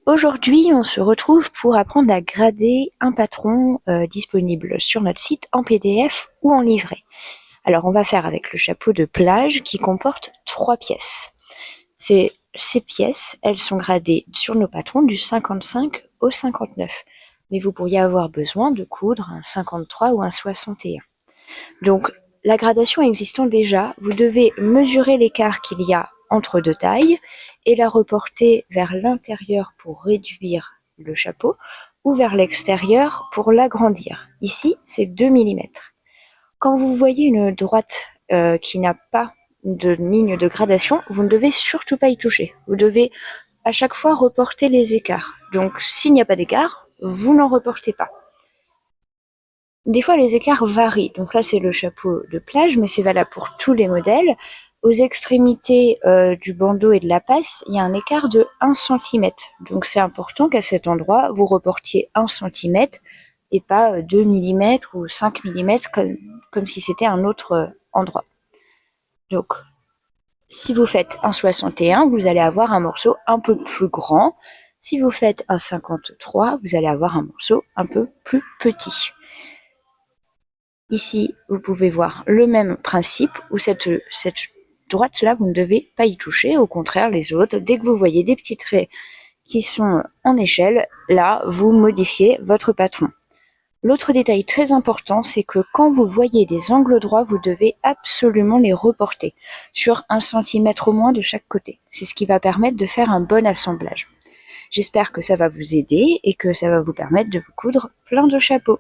Aujourd'hui, on se retrouve pour apprendre à grader un patron disponible sur notre site en PDF ou en livret. Alors, on va faire avec le chapeau de plage qui comporte 3 pièces. Ces pièces, elles sont gradées sur nos patrons du 55 au 59. Mais vous pourriez avoir besoin de coudre un 53 ou un 61. Donc, la gradation existant déjà, vous devez mesurer l'écart qu'il y a entre deux tailles et la reporter vers l'intérieur pour réduire le chapeau ou vers l'extérieur pour l'agrandir. Ici, c'est 2 mm. Quand vous voyez une droite qui n'a pas de ligne de gradation, vous ne devez surtout pas y toucher. Vous devez à chaque fois reporter les écarts. Donc, s'il n'y a pas d'écart, vous n'en reportez pas. Des fois, les écarts varient. Donc là, c'est le chapeau de plage, mais c'est valable pour tous les modèles. Aux extrémités du bandeau et de la passe, il y a un écart de 1 cm. Donc c'est important qu'à cet endroit, vous reportiez 1 cm et pas 2 mm ou 5 mm comme si c'était un autre endroit. Donc, si vous faites un 61, vous allez avoir un morceau un peu plus grand. Si vous faites un 53, vous allez avoir un morceau un peu plus petit. Ici, vous pouvez voir le même principe où cette droite-là, vous ne devez pas y toucher. Au contraire, les autres, dès que vous voyez des petits traits qui sont en échelle, là, vous modifiez votre patron. L'autre détail très important, c'est que quand vous voyez des angles droits, vous devez absolument les reporter sur 1 cm au moins de chaque côté. C'est ce qui va permettre de faire un bon assemblage. J'espère que ça va vous aider et que ça va vous permettre de vous coudre plein de chapeaux.